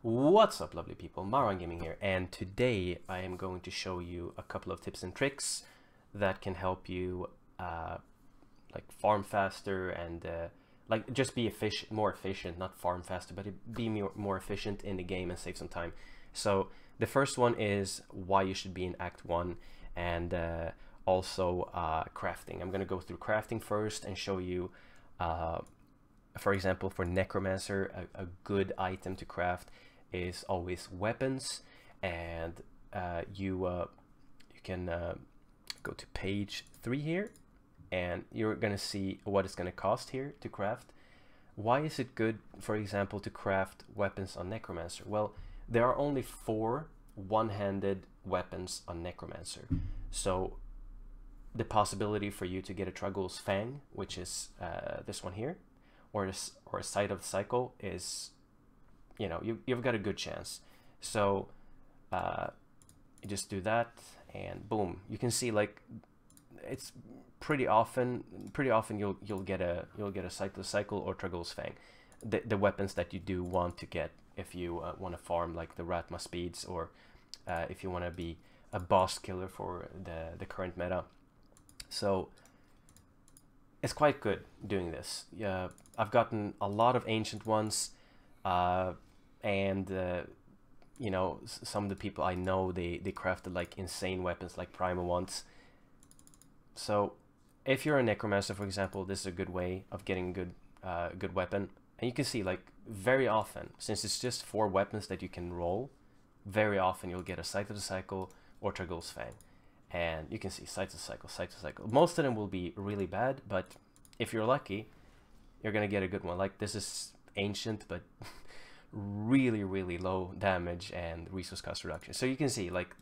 What's up, lovely people? Marwan Gaming here, and today I am going to show you a couple of tips and tricks that can help you like farm faster and like just be more efficient, not farm faster, but be more efficient in the game and save some time. So the first one is why you should be in Act 1, and also crafting. I'm going to go through crafting first and show you for example, for Necromancer, a good item to craft is always weapons, and you can go to page 3 here, and you're gonna see what it's gonna cost here to craft. Why is it good, for example, to craft weapons on Necromancer? Well, there are only 4 one-handed weapons on Necromancer, so the possibility for you to get a Truggle's Fang, which is this one here, or a Sight of the Cycle, is, you know, you've got a good chance. So you just do that, and boom, you can see, like, it's pretty often you'll get a Sight of the Cycle or Truggle's Fang, the weapons that you do want to get if you want to farm like the Ratma speeds, or if you want to be a boss killer for the current meta. So it's quite good doing this. I've gotten a lot of ancient ones, and you know, some of the people I know, they crafted like insane weapons, like primal ones. So if you're a Necromancer, for example, this is a good way of getting good weapon. And you can see, like, very often, since it's just 4 weapons that you can roll, very often you'll get a Sight of the Cycle or Truggle's Fang. And you can see Sight of the Cycle, Sight of the Cycle. Most of them will be really bad, but if you're lucky, you're gonna get a good one. Like, this is ancient, but really low damage and resource cost reduction. So you can see, like,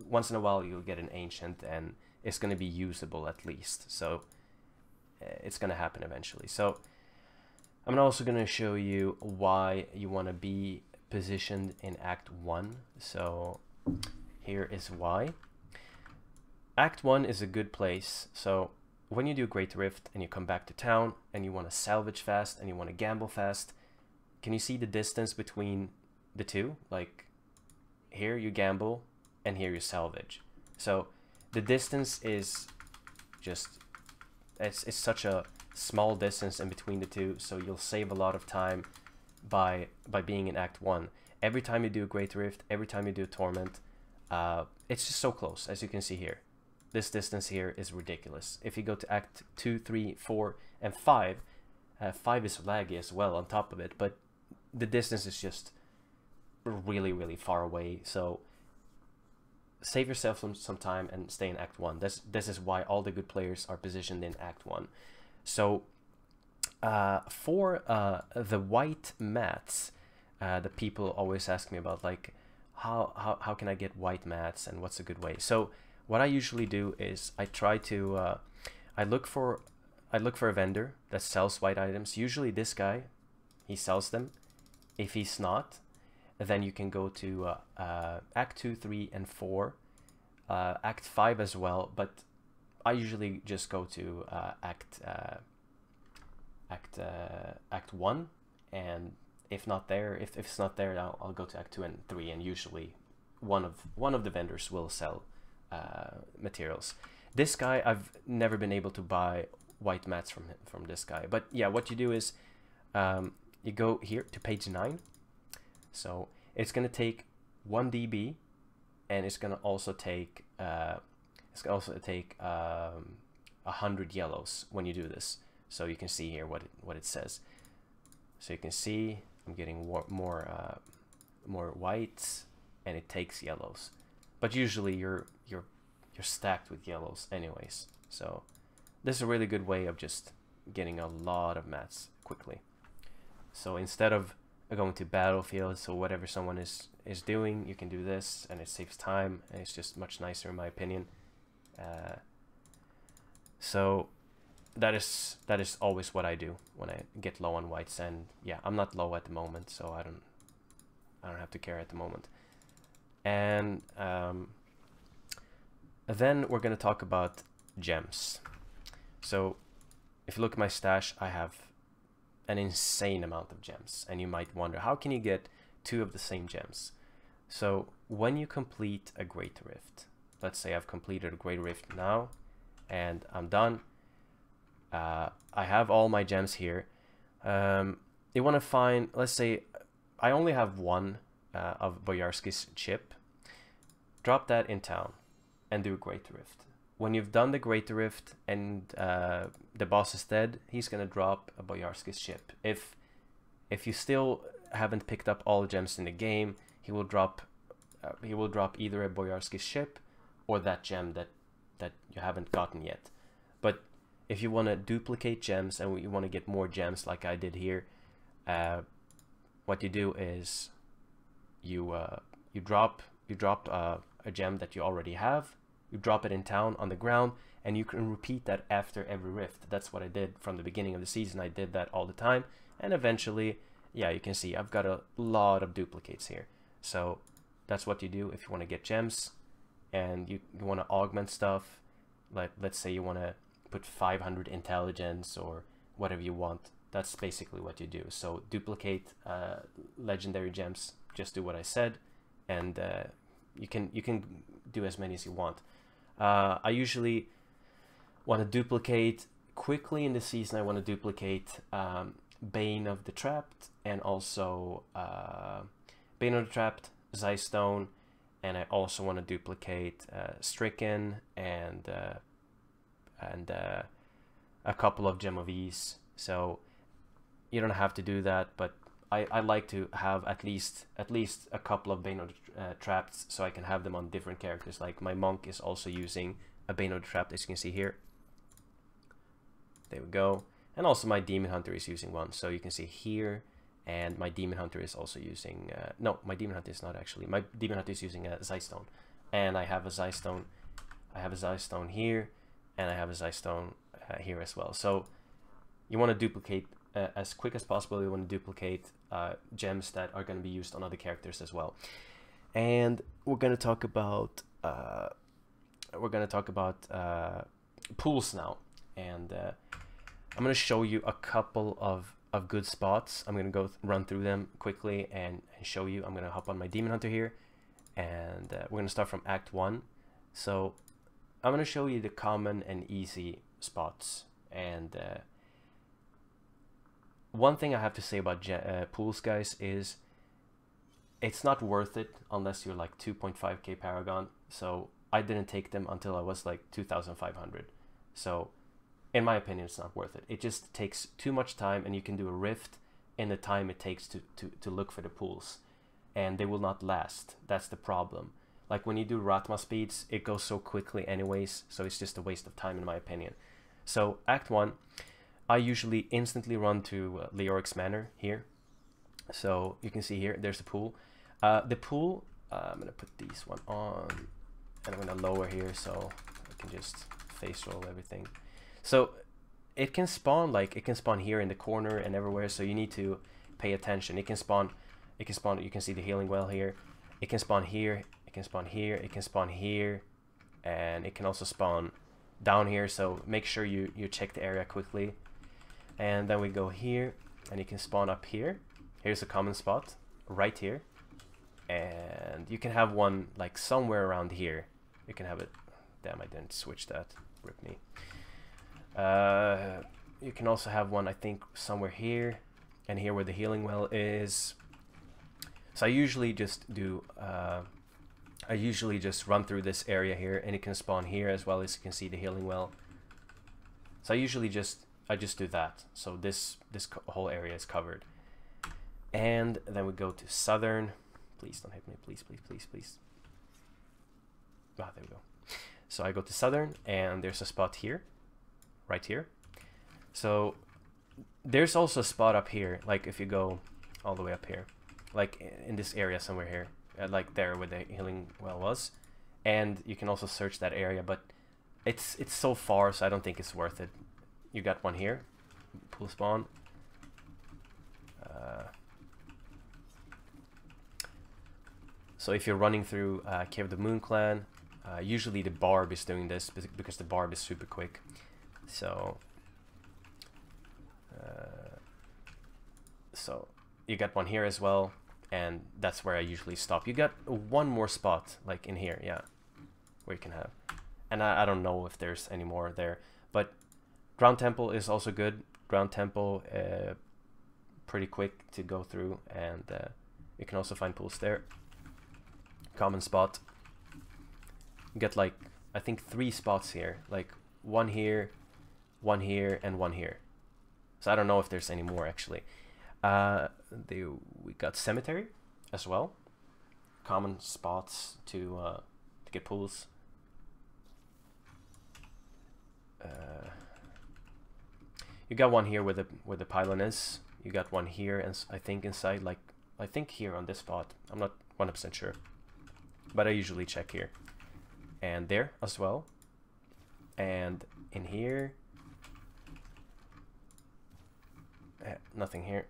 once in a while you'll get an ancient, and it's gonna be usable at least. So it's gonna happen eventually. So I'm also gonna show you why you want to be positioned in Act 1. So here is why. Act 1 is a good place. So when you do Great Rift and you come back to town and you want to salvage fast and you want to gamble fast, can you see the distance between the two? Like, here you gamble and here you salvage. So the distance is just, it's such a small distance in between the two, so you'll save a lot of time by being in Act 1. Every time you do a Great Rift, every time you do a Torment, it's just so close, as you can see here. This distance here is ridiculous. If you go to Act 2, 3, 4, and 5, 5 is laggy as well on top of it, but the distance is just really far away. So save yourself some time and stay in Act 1. This is why all the good players are positioned in Act 1. So for the white mats, the people always ask me about, like, how can I get white mats and what's a good way. So what I usually do is I try to I look for a vendor that sells white items. Usually this guy, he sells them. If he's not, then you can go to Act 2, 3, and 4, Act 5 as well, but I usually just go to Act 1, and if it's not there, I'll go to Act 2 and 3, and usually one of the vendors will sell materials. This guy, I've never been able to buy white mats from this guy, but yeah, what you do is you go here to page 9. So it's gonna take 1 DB, and it's gonna also take 100 yellows when you do this. So you can see here what it says. So you can see I'm getting more whites, and it takes yellows, but usually you're stacked with yellows anyways. So this is a really good way of just getting a lot of mats quickly. So instead of going to battlefields or whatever someone is doing, you can do this, and it saves time, and it's just much nicer in my opinion. So that is always what I do when I get low on whites. And yeah, I'm not low at the moment, so I don't have to care at the moment. And then we're gonna talk about gems. So if you look at my stash, I have an insane amount of gems, and you might wonder, how can you get two of the same gems. So when you complete a Great Rift, let's say I've completed a Great Rift now and I'm done. I have all my gems here. You want to find, let's say I only have one of Boyarsky's chip. Drop that in town and do a Great Rift. When you've done the Great Rift and the boss is dead, he's gonna drop a Boyarsky's chip. If you still haven't picked up all the gems in the game, he will drop either a Boyarsky's chip or that gem that you haven't gotten yet. But if you want to duplicate gems and you want to get more gems like I did here, what you do is you drop a gem that you already have. You drop it in town on the ground, and you can repeat that after every rift. That's what I did from the beginning of the season. I did that all the time, and eventually, yeah, you can see I've got a lot of duplicates here. So that's what you do if you want to get gems and you want to augment stuff. Like, let's say you want to put 500 intelligence or whatever you want. That's basically what you do. So duplicate legendary gems, just do what I said, and you can do as many as you want. I usually want to duplicate quickly in the season. I want to duplicate Bane of the Trapped, and also Bane of the Trapped, Zystone, and I also want to duplicate Stricken and a couple of Gem of Ease. So you don't have to do that, but I like to have at least a couple of Bane of the Trapped, so I can have them on different characters. Like my monk is also using a Bane of the Trapped, as you can see here. There we go. And also my Demon Hunter is using one, so you can see here. And my Demon Hunter is also using no, my Demon Hunter is not actually. My Demon Hunter is using a Zystone, and I have a Zystone. I have a Zystone here, and I have a Zystone here as well. So you want to duplicate as quick as possible. You want to duplicate gems that are going to be used on other characters as well. And we're going to talk about pools now, and I'm going to show you a couple of good spots. I'm going to run through them quickly and show you. I'm going to hop on my Demon Hunter here, and we're going to start from Act 1. So I'm going to show you the common and easy spots. And one thing I have to say about pools, guys, is it's not worth it unless you're like 2.5k Paragon. So I didn't take them until I was like 2,500. So in my opinion, it's not worth it. It just takes too much time, and you can do a rift in the time it takes to look for the pools, and they will not last. That's the problem. Like when you do Ratma speeds, it goes so quickly anyways, so it's just a waste of time in my opinion. So Act 1, I usually instantly run to Leoric's Manor here. So you can see here, there's a pool. The pool, I'm going to put these one on, and I'm going to lower here so I can just face roll everything. So it can spawn, like it can spawn here in the corner and everywhere, so you need to pay attention. It can spawn, you can see the healing well here. It can spawn here, it can spawn here, it can spawn here, and it can also spawn down here, so make sure you check the area quickly. And then we go here, and you can spawn up here. Here's a common spot, right here. And you can have one like somewhere around here. You can have it, damn, I didn't switch that, rip me. You can also have one, I think, somewhere here, and here where the healing well is. So I usually just do I usually just run through this area here, and it can spawn here as well, as you can see the healing well. So I usually just do that, so this whole area is covered. And then we go to southern. Please don't hit me, please, please, please, please. Ah, there we go. So I go to southern, and there's a spot here, right here. So there's also a spot up here, like if you go all the way up here, like in this area somewhere here, like there where the healing well was. And you can also search that area, but it's so far, so I don't think it's worth it. You got one here, pool spawn. So if you're running through Cave of the Moon Clan, usually the Barb is doing this because the Barb is super quick. So so you got one here as well, and that's where I usually stop. You got one more spot, like in here, yeah, where you can have, and I don't know if there's any more there, but Ground Temple is also good. Ground Temple, pretty quick to go through, and you can also find pools there. Common spot. You get like, I think 3 spots here, like one here, and one here. So I don't know if there's any more actually. We got Cemetery as well. Common spots to get pools. You got one here where the pylon is. You got one here, and I think inside, like I think here on this spot. I'm not 100% sure, but I usually check here, and there as well, and in here. Nothing here.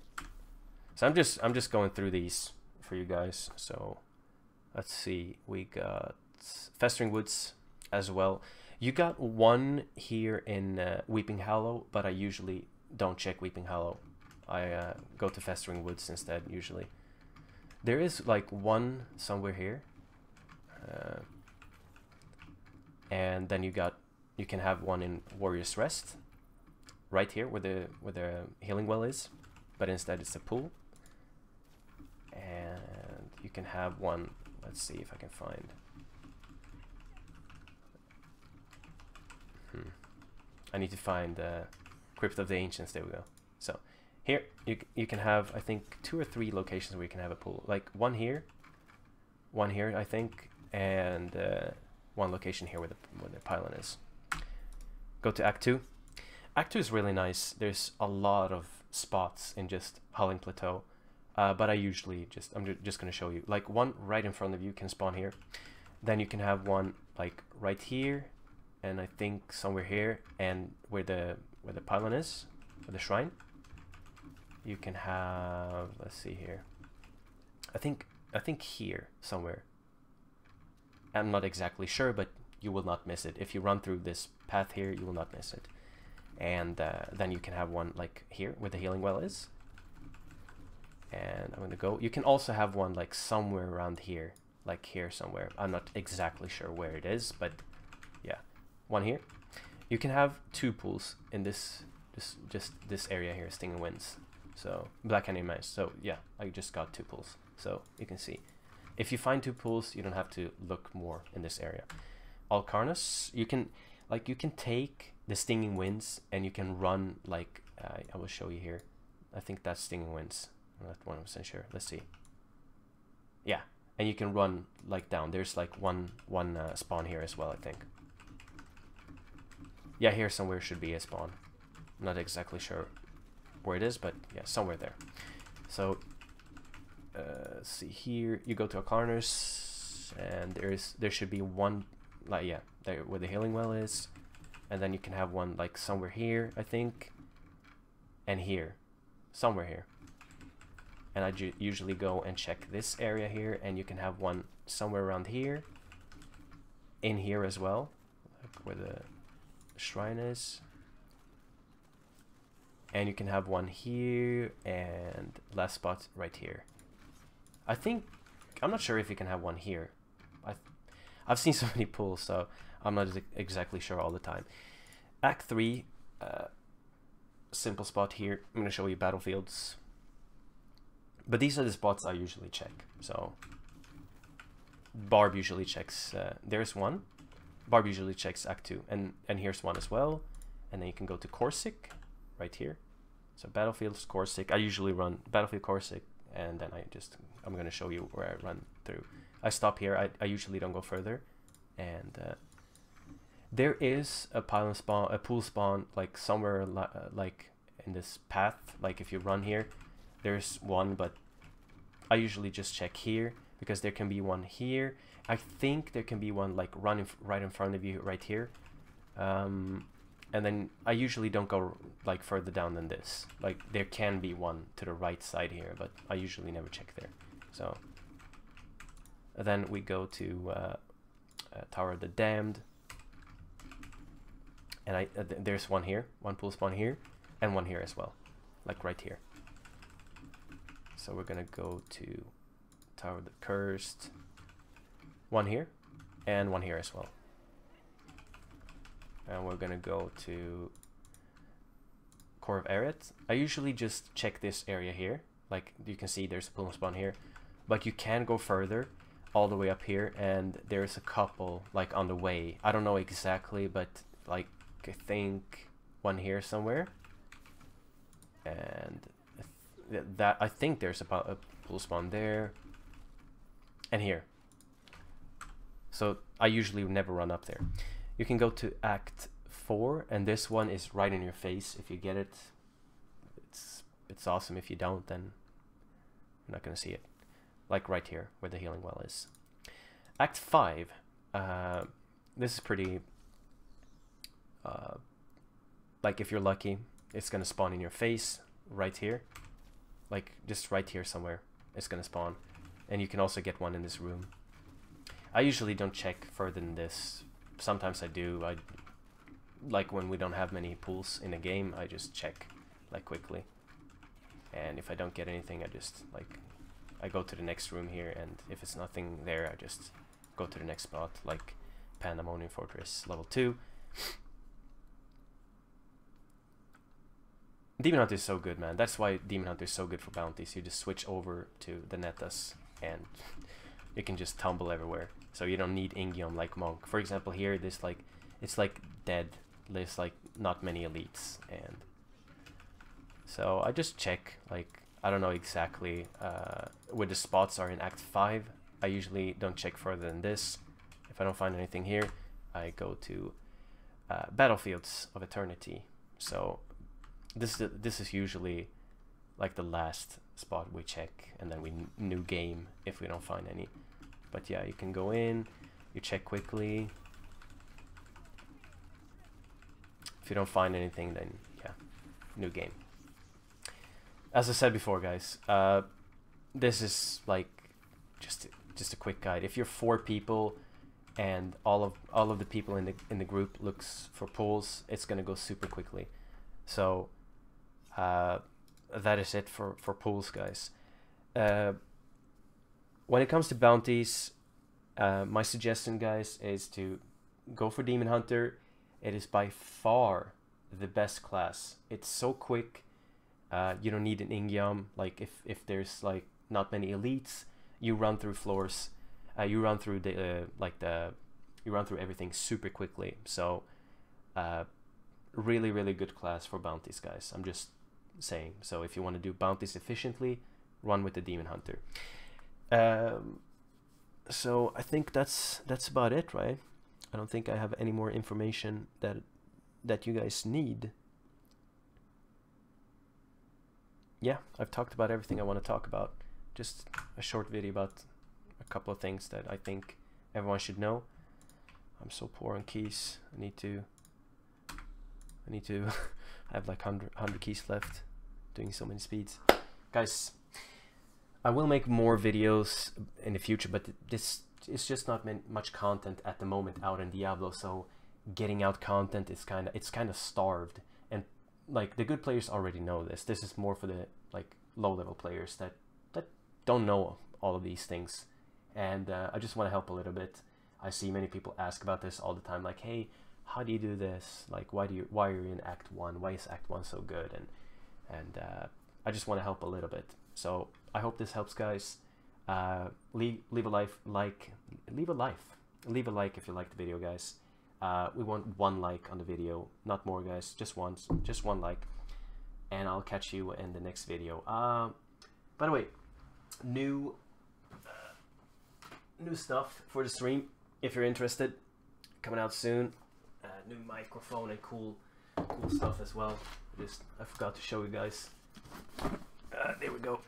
So I'm just going through these for you guys. So let's see. We got Festering Woods as well. You got one here in Weeping Hollow, but I usually don't check Weeping Hollow. I go to Festering Woods instead usually. There is like one somewhere here, and then you can have one in Warrior's Rest, right here where the healing well is, but instead it's a pool. And you can have one. Let's see if I can find. I need to find Crypt of the Ancients. There we go. So here you can have, I think, 2 or 3 locations where you can have a pool. Like one here I think, and one location here where the pylon is. Go to Act 2. Act 2 is really nice. There's a lot of spots in just Hulling Plateau, but I'm just going to show you. Like one right in front of you can spawn here. Then you can have one like right here, and I think somewhere here, and where the pylon is, or the shrine. You can have, let's see here. I think here somewhere. I'm not exactly sure, but you will not miss it. If you run through this path here, you will not miss it. And then you can have one like here where the healing well is. And I'm gonna go. You can also have one like somewhere around here, like here somewhere. I'm not exactly sure where it is, but yeah, one here. You can have 2 pools in just this area here, Stinging Winds. So Black Canyon Mines. So yeah, I just got 2 pools. So you can see, if you find 2 pools, you don't have to look more in this area. Alcarnus, you can take the Stinging Winds and you can run like I will show you here. I think that's Stinging Winds. I'm not 100% sure. Let's see. Yeah, and you can run like down. There's like one spawn here as well, I think. Yeah, here somewhere should be a spawn. I'm not exactly sure where it is, but yeah, somewhere there. So let's see here. You go to Alcarnus, and there should be one, like, yeah, there where the healing well is, and then you can have one like somewhere here, I think, and here, somewhere here. And I usually go and check this area here, and you can have one somewhere around here, in here as well, like where the shrine is. And you can have one here, and last spot right here. I think, I'm not sure if you can have one here. I've seen so many pools, so I'm not exactly sure all the time. Act 3, simple spot here. I'm going to show you battlefields. But these are the spots I usually check. So Barb usually checks, there's one. Barb usually checks Act 2, and here's one as well. And then you can go to Corsic, right here. So Battlefields, Corsic. I usually run Battlefield Corsic, and then I'm going to show you where I run through. I stop here. I usually don't go further. And there is a pylon spawn, a pool spawn, like somewhere like in this path. Like if you run here, there's one, but I usually just check here because there can be one here. I think there can be one like running right in front of you right here. And then I usually don't go like further down than this. Like there can be one to the right side here, but I usually never check there. So then we go to Tower of the Damned, and there's one here, one pool spawn here, and one here as well, like right here. So we're gonna go to Tower of the Cursed. One here, and one here as well. And we're gonna go to Core of Eret. I usually just check this area here. Like you can see there's a pool spawn here, but you can go further all the way up here, and there's a couple like on the way. I don't know exactly, but like I think one here somewhere, and I think there's a pool spawn there and here. So I usually never run up there. You can go to Act 4, and this one is right in your face. If you get it, it's awesome. If you don't, then you're not gonna see it. Like right here where the healing well is. Act 5, this is pretty like if you're lucky, it's gonna spawn in your face right here, like just right here somewhere it's gonna spawn. And you can also get one in this room. I usually don't check further than this. Sometimes I do. I like when we don't have many pools in the game, I just check like quickly, and if I don't get anything, I just like I go to the next room here, and if it's nothing there, I just go to the next spot, like Pandemonium Fortress level 2. Demon Hunter is so good, man. That's why Demon Hunter is so good for bounties. You just switch over to the Netas and you can just tumble everywhere. So you don't need Ingium like Monk. For example, here this like it's like dead. There's like not many elites, and so I just check. Like I don't know exactly where the spots are in Act 5. I usually don't check further than this. If I don't find anything here, I go to Battlefields of Eternity. So this is usually like the last spot we check, and then we new game if we don't find any. But yeah, you can go in, you check quickly. If you don't find anything, then yeah, new game. As I said before, guys, this is like just a quick guide. If you're 4 people and all of the people in the group looks for pools, it's gonna go super quickly. So that is it for pools, guys. When it comes to bounties, my suggestion, guys, is to go for Demon Hunter. It is by far the best class. It's so quick. You don't need an Ingium. Like if there's like not many elites, you run through floors. You run through the you run through everything super quickly. So really good class for bounties, guys. I'm just saying. So if you want to do bounties efficiently, run with the Demon Hunter. So I think that's about it, right? I don't think I have any more information that you guys need. Yeah, I've talked about everything I want to talk about. Just a short video about a couple of things that I think everyone should know. I'm so poor on keys. I need to I have like 100 keys left, doing so many speeds. Guys, I will make more videos in the future, but this is just not much content at the moment out in Diablo, so getting out content is it's kind of starved. And like the good players already know this. This is more for the like low level players that don't know all of these things. And I just want to help a little bit. I see many people ask about this all the time, like, hey, how do you do this? Like, why are you in Act 1? Why is Act 1 so good? And I just want to help a little bit. So I hope this helps, guys. Leave a like if you like the video, guys. We want 1 like on the video, not more, guys. Just one like, and I'll catch you in the next video. By the way, new stuff for the stream. If you're interested, coming out soon. New microphone and cool stuff as well. I forgot to show you guys. There we go.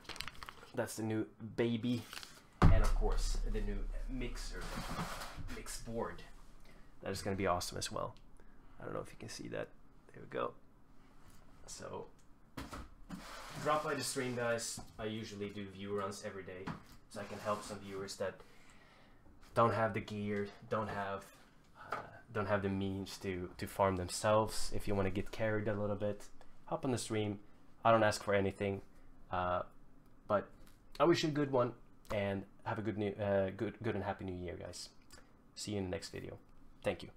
That's the new baby, and of course the new mix board. That is going to be awesome as well. I don't know if you can see that. There we go. So drop by the stream, guys. I usually do view runs every day, so I can help some viewers that don't have the gear, don't have the means to farm themselves. If you want to get carried a little bit, hop on the stream. I don't ask for anything, but I wish you a good one. and have a good and happy new year, guys. See you in the next video. Thank you.